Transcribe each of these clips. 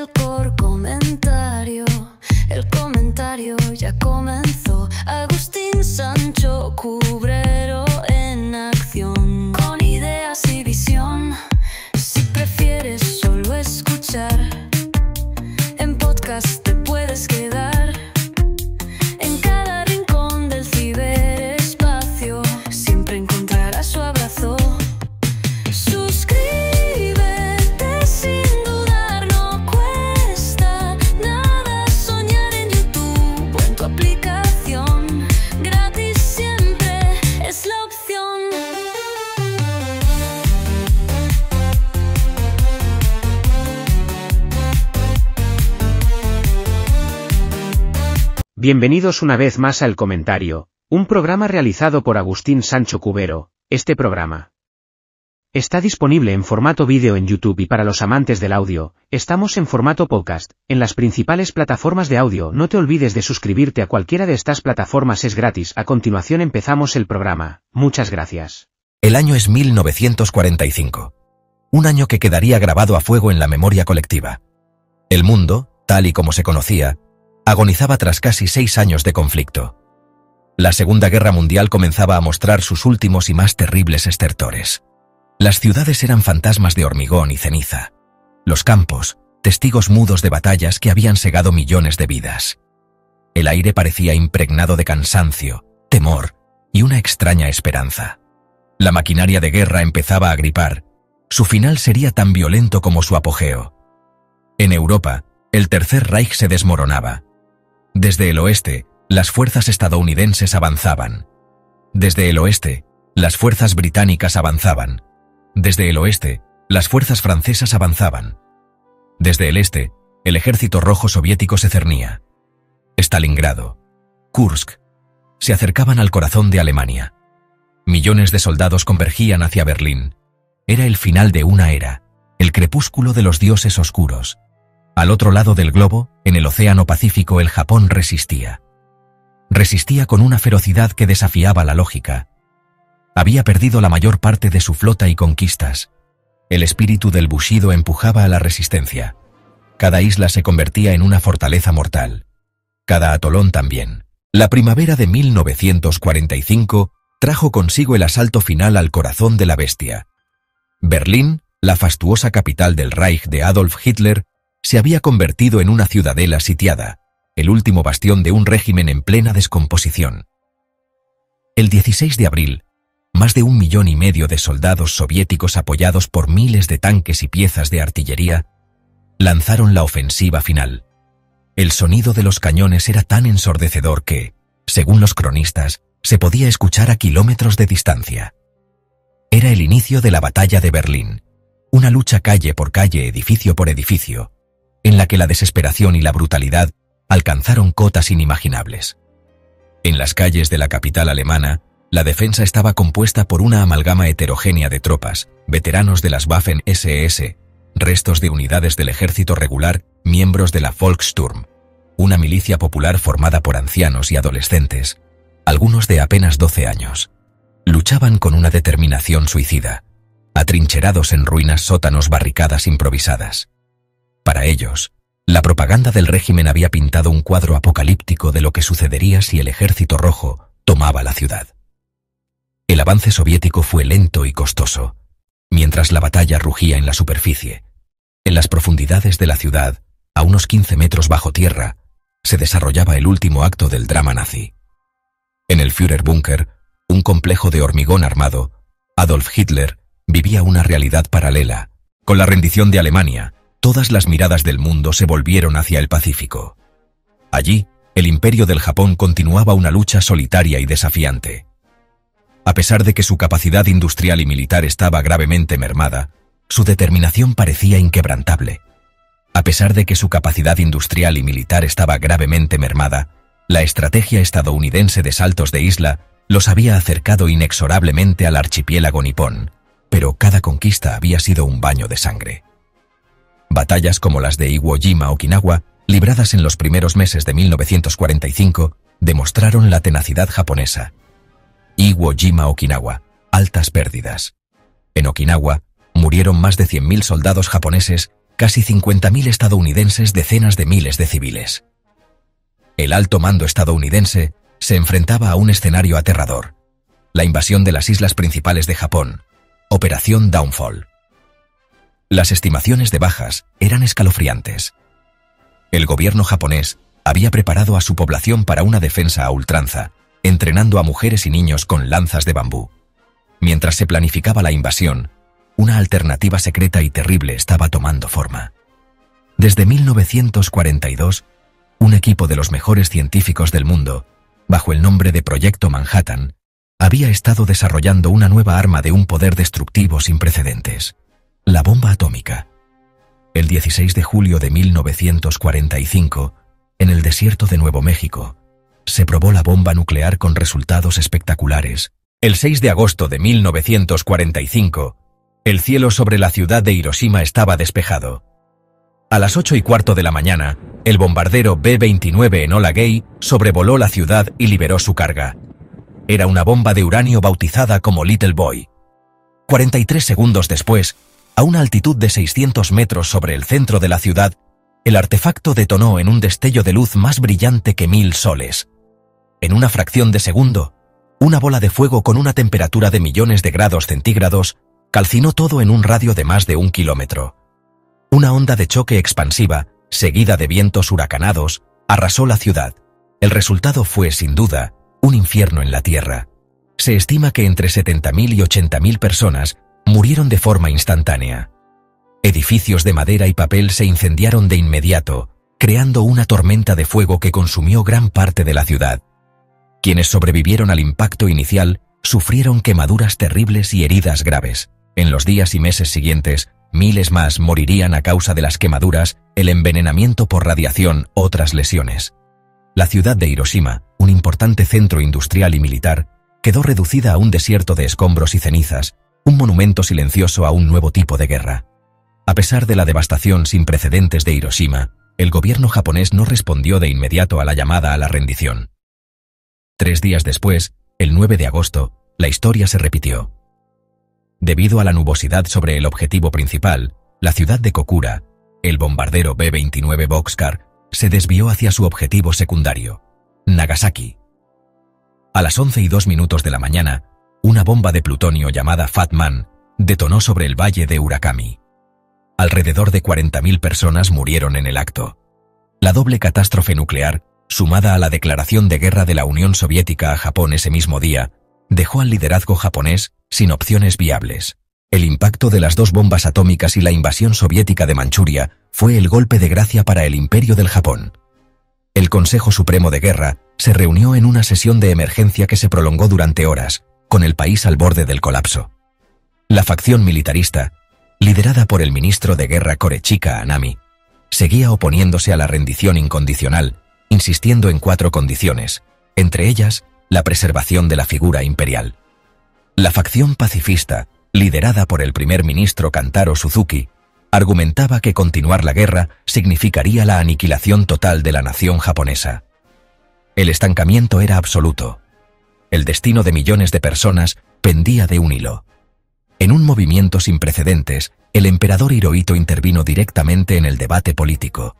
el core comentario. El comentario ya comenzó. Agustín Sancho Cubrero en acción, con ideas y visión. Si prefieres solo escuchar, en podcast te puedes quedar. En cada rincón del ciberespacio siempre encontrarás su abrazo. Suscríbete sin dudar, no cuesta nada. Soñar en YouTube o en tu aplicación, gratis siempre es la opción. Bienvenidos una vez más al Comentario, un programa realizado por Agustín Sancho Cubero. Este programa está disponible en formato vídeo en YouTube y para los amantes del audio, estamos en formato podcast, en las principales plataformas de audio. No te olvides de suscribirte a cualquiera de estas plataformas, es gratis. A continuación empezamos el programa. Muchas gracias. El año es 1945. Un año que quedaría grabado a fuego en la memoria colectiva. El mundo, tal y como se conocía, agonizaba tras casi 6 años de conflicto. La Segunda Guerra Mundial comenzaba a mostrar sus últimos y más terribles estertores. Las ciudades eran fantasmas de hormigón y ceniza. Los campos, testigos mudos de batallas que habían segado millones de vidas. El aire parecía impregnado de cansancio, temor y una extraña esperanza. La maquinaria de guerra empezaba a gripar. Su final sería tan violento como su apogeo. En Europa, el Tercer Reich se desmoronaba. Desde el oeste, las fuerzas estadounidenses avanzaban. Desde el oeste, las fuerzas británicas avanzaban. Desde el oeste, las fuerzas francesas avanzaban. Desde el este, el ejército rojo soviético se cernía. Stalingrado, Kursk, se acercaban al corazón de Alemania. Millones de soldados convergían hacia Berlín. Era el final de una era, el crepúsculo de los dioses oscuros. Al otro lado del globo, en el Océano Pacífico, el Japón resistía. Resistía con una ferocidad que desafiaba la lógica. Había perdido la mayor parte de su flota y conquistas. El espíritu del Bushido empujaba a la resistencia. Cada isla se convertía en una fortaleza mortal. Cada atolón también. La primavera de 1945 trajo consigo el asalto final al corazón de la bestia. Berlín, la fastuosa capital del Reich de Adolf Hitler, se había convertido en una ciudadela sitiada, el último bastión de un régimen en plena descomposición. El 16 de abril, más de 1,5 millones de soldados soviéticos apoyados por miles de tanques y piezas de artillería, lanzaron la ofensiva final. El sonido de los cañones era tan ensordecedor que, según los cronistas, se podía escuchar a kilómetros de distancia. Era el inicio de la batalla de Berlín, una lucha calle por calle, edificio por edificio, en la que la desesperación y la brutalidad alcanzaron cotas inimaginables. En las calles de la capital alemana, la defensa estaba compuesta por una amalgama heterogénea de tropas, veteranos de las Waffen-SS, restos de unidades del ejército regular, miembros de la Volkssturm, una milicia popular formada por ancianos y adolescentes, algunos de apenas 12 años. Luchaban con una determinación suicida, atrincherados en ruinas, sótanos, barricadas improvisadas. Para ellos, la propaganda del régimen había pintado un cuadro apocalíptico de lo que sucedería si el ejército rojo tomaba la ciudad. El avance soviético fue lento y costoso, mientras la batalla rugía en la superficie. En las profundidades de la ciudad, a unos 15 metros bajo tierra, se desarrollaba el último acto del drama nazi. En el Führerbunker, un complejo de hormigón armado, Adolf Hitler vivía una realidad paralela. Con la rendición de Alemania, todas las miradas del mundo se volvieron hacia el Pacífico. Allí, el imperio del Japón continuaba una lucha solitaria y desafiante. A pesar de que su capacidad industrial y militar estaba gravemente mermada, su determinación parecía inquebrantable. A pesar de que su capacidad industrial y militar estaba gravemente mermada, la estrategia estadounidense de saltos de isla los había acercado inexorablemente al archipiélago nipón, pero cada conquista había sido un baño de sangre. Batallas como las de Iwo Jima, Okinawa, libradas en los primeros meses de 1945, demostraron la tenacidad japonesa. Iwo Jima, Okinawa, altas pérdidas. En Okinawa, murieron más de 100.000 soldados japoneses casi 50.000 estadounidenses, decenas de miles de civiles. El alto mando estadounidense se enfrentaba a un escenario aterrador: la invasión de las islas principales de Japón, Operación Downfall. Las estimaciones de bajas eran escalofriantes. El gobierno japonés había preparado a su población para una defensa a ultranza, entrenando a mujeres y niños con lanzas de bambú. Mientras se planificaba la invasión, una alternativa secreta y terrible estaba tomando forma. Desde 1942, un equipo de los mejores científicos del mundo, bajo el nombre de Proyecto Manhattan, había estado desarrollando una nueva arma de un poder destructivo sin precedentes: la bomba atómica. El 16 de julio de 1945, en el desierto de Nuevo México, se probó la bomba nuclear con resultados espectaculares. El 6 de agosto de 1945, el cielo sobre la ciudad de Hiroshima estaba despejado. A las 8:15 de la mañana, el bombardero B-29 Enola Gay sobrevoló la ciudad y liberó su carga. Era una bomba de uranio bautizada como Little Boy. 43 segundos después, a una altitud de 600 metros sobre el centro de la ciudad, el artefacto detonó en un destello de luz más brillante que 1000 soles. En una fracción de segundo, una bola de fuego con una temperatura de millones de grados centígrados calcinó todo en un radio de más de 1 kilómetro. Una onda de choque expansiva, seguida de vientos huracanados, arrasó la ciudad. El resultado fue, sin duda, un infierno en la tierra. Se estima que entre 70.000 y 80.000 personas murieron de forma instantánea. Edificios de madera y papel se incendiaron de inmediato, creando una tormenta de fuego que consumió gran parte de la ciudad. Quienes sobrevivieron al impacto inicial sufrieron quemaduras terribles y heridas graves. En los días y meses siguientes, miles más morirían a causa de las quemaduras, el envenenamiento por radiación, otras lesiones. La ciudad de Hiroshima, un importante centro industrial y militar, quedó reducida a un desierto de escombros y cenizas, un monumento silencioso a un nuevo tipo de guerra. A pesar de la devastación sin precedentes de Hiroshima, el gobierno japonés no respondió de inmediato a la llamada a la rendición. 3 días después, el 9 de agosto, la historia se repitió. Debido a la nubosidad sobre el objetivo principal, la ciudad de Kokura, el bombardero B-29 Boxcar se desvió hacia su objetivo secundario, Nagasaki. A las 11:02 de la mañana, una bomba de plutonio llamada Fat Man detonó sobre el valle de Urakami. Alrededor de 40.000 personas murieron en el acto. La doble catástrofe nuclear, sumada a la declaración de guerra de la Unión Soviética a Japón ese mismo día, dejó al liderazgo japonés sin opciones viables. El impacto de las 2 bombas atómicas y la invasión soviética de Manchuria fue el golpe de gracia para el Imperio del Japón. El Consejo Supremo de Guerra se reunió en una sesión de emergencia que se prolongó durante horas, con el país al borde del colapso. La facción militarista, liderada por el ministro de Guerra Korechika Anami, seguía oponiéndose a la rendición incondicional, insistiendo en 4 condiciones, entre ellas la preservación de la figura imperial. La facción pacifista, liderada por el primer ministro Kantaro Suzuki, argumentaba que continuar la guerra significaría la aniquilación total de la nación japonesa. El estancamiento era absoluto. El destino de millones de personas pendía de un hilo. En un movimiento sin precedentes, el emperador Hirohito intervino directamente en el debate político.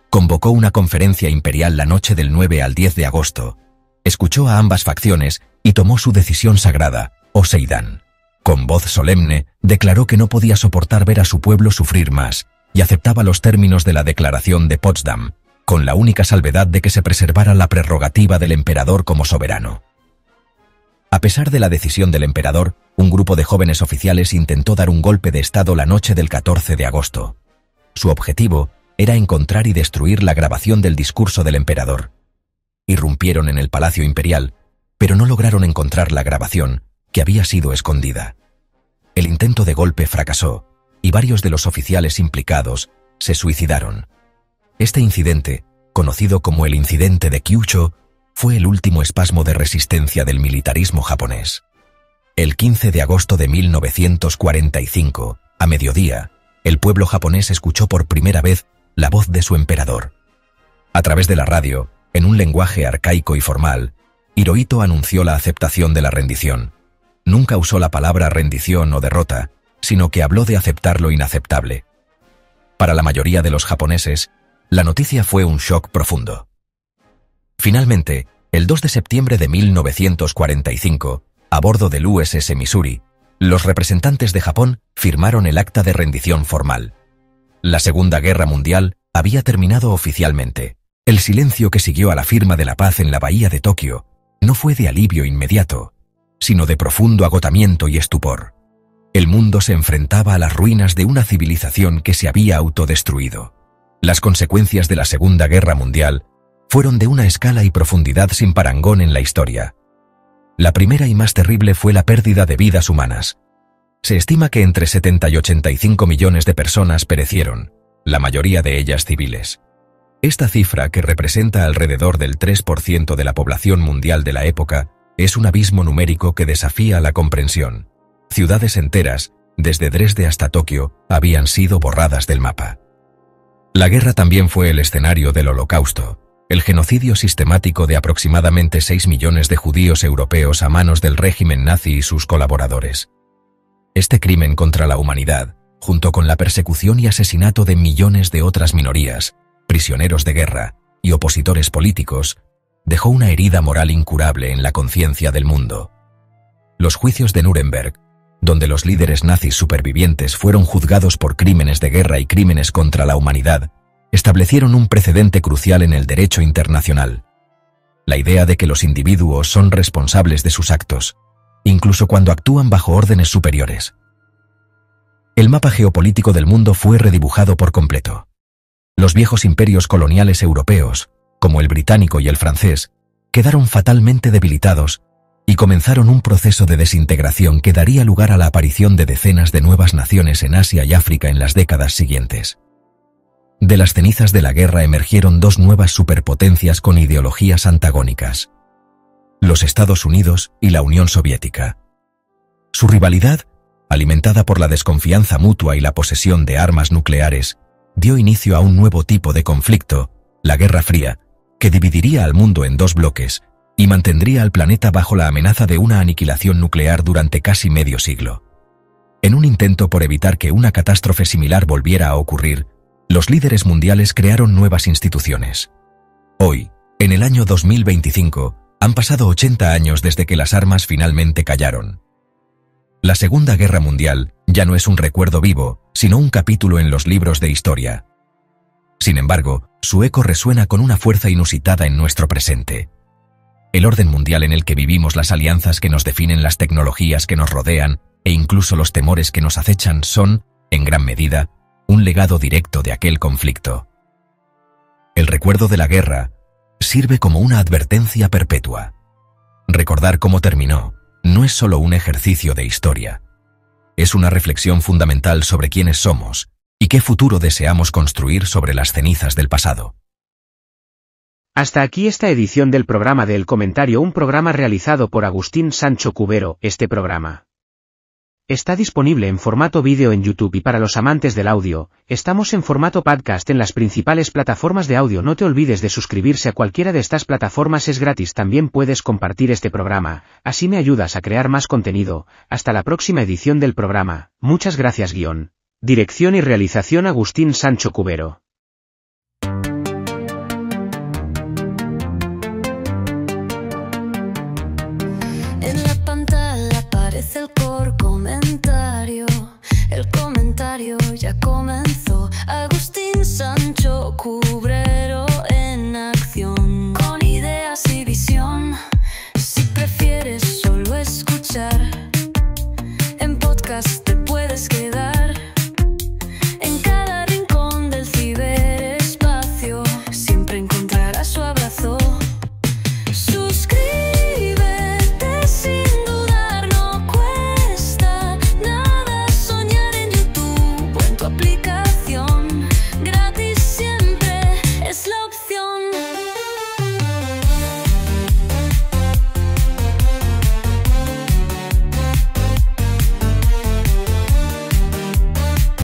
Convocó una conferencia imperial la noche del 9 al 10 de agosto, escuchó a ambas facciones y tomó su decisión sagrada, Oseidan. Con voz solemne, declaró que no podía soportar ver a su pueblo sufrir más, y aceptaba los términos de la Declaración de Potsdam, con la única salvedad de que se preservara la prerrogativa del emperador como soberano. A pesar de la decisión del emperador, un grupo de jóvenes oficiales intentó dar un golpe de estado la noche del 14 de agosto. Su objetivo era encontrar y destruir la grabación del discurso del emperador. Irrumpieron en el Palacio Imperial, pero no lograron encontrar la grabación, que había sido escondida. El intento de golpe fracasó, y varios de los oficiales implicados se suicidaron. Este incidente, conocido como el incidente de Kyushu, fue el último espasmo de resistencia del militarismo japonés. El 15 de agosto de 1945, a mediodía, el pueblo japonés escuchó por primera vez la voz de su emperador. A través de la radio, en un lenguaje arcaico y formal, Hirohito anunció la aceptación de la rendición. Nunca usó la palabra rendición o derrota, sino que habló de aceptar lo inaceptable. Para la mayoría de los japoneses, la noticia fue un shock profundo. Finalmente, el 2 de septiembre de 1945, a bordo del USS Missouri, los representantes de Japón firmaron el acta de rendición formal. La Segunda Guerra Mundial había terminado oficialmente. El silencio que siguió a la firma de la paz en la bahía de Tokio no fue de alivio inmediato, sino de profundo agotamiento y estupor. El mundo se enfrentaba a las ruinas de una civilización que se había autodestruido. Las consecuencias de la Segunda Guerra Mundial fueron de una escala y profundidad sin parangón en la historia. La primera y más terrible fue la pérdida de vidas humanas. Se estima que entre 70 y 85 millones de personas perecieron, la mayoría de ellas civiles. Esta cifra, que representa alrededor del 3% de la población mundial de la época, es un abismo numérico que desafía la comprensión. Ciudades enteras, desde Dresde hasta Tokio, habían sido borradas del mapa. La guerra también fue el escenario del Holocausto, el genocidio sistemático de aproximadamente 6 millones de judíos europeos a manos del régimen nazi y sus colaboradores. Este crimen contra la humanidad, junto con la persecución y asesinato de millones de otras minorías, prisioneros de guerra y opositores políticos, dejó una herida moral incurable en la conciencia del mundo. Los juicios de Nuremberg, donde los líderes nazis supervivientes fueron juzgados por crímenes de guerra y crímenes contra la humanidad, establecieron un precedente crucial en el derecho internacional. La idea de que los individuos son responsables de sus actos, incluso cuando actúan bajo órdenes superiores. El mapa geopolítico del mundo fue redibujado por completo. Los viejos imperios coloniales europeos, como el británico y el francés, quedaron fatalmente debilitados y comenzaron un proceso de desintegración que daría lugar a la aparición de decenas de nuevas naciones en Asia y África en las décadas siguientes. De las cenizas de la guerra emergieron dos nuevas superpotencias con ideologías antagónicas: los Estados Unidos y la Unión Soviética. Su rivalidad, alimentada por la desconfianza mutua y la posesión de armas nucleares, dio inicio a un nuevo tipo de conflicto, la Guerra Fría, que dividiría al mundo en dos bloques y mantendría al planeta bajo la amenaza de una aniquilación nuclear durante casi medio siglo. En un intento por evitar que una catástrofe similar volviera a ocurrir, los líderes mundiales crearon nuevas instituciones. Hoy, en el año 2025, han pasado 80 años desde que las armas finalmente callaron. La Segunda Guerra Mundial ya no es un recuerdo vivo, sino un capítulo en los libros de historia. Sin embargo, su eco resuena con una fuerza inusitada en nuestro presente. El orden mundial en el que vivimos, las alianzas que nos definen, las tecnologías que nos rodean e incluso los temores que nos acechan son, en gran medida, un legado directo de aquel conflicto. El recuerdo de la guerra sirve como una advertencia perpetua. Recordar cómo terminó no es solo un ejercicio de historia. Es una reflexión fundamental sobre quiénes somos y qué futuro deseamos construir sobre las cenizas del pasado. Hasta aquí esta edición del programa de El Comentario, un programa realizado por Agustín Sancho Cubero. Este programa está disponible en formato vídeo en YouTube y para los amantes del audio, estamos en formato podcast en las principales plataformas de audio. No te olvides de suscribirse a cualquiera de estas plataformas, es gratis. También puedes compartir este programa, así me ayudas a crear más contenido. Hasta la próxima edición del programa. Muchas gracias. Dirección y realización Agustín Sancho Cubero.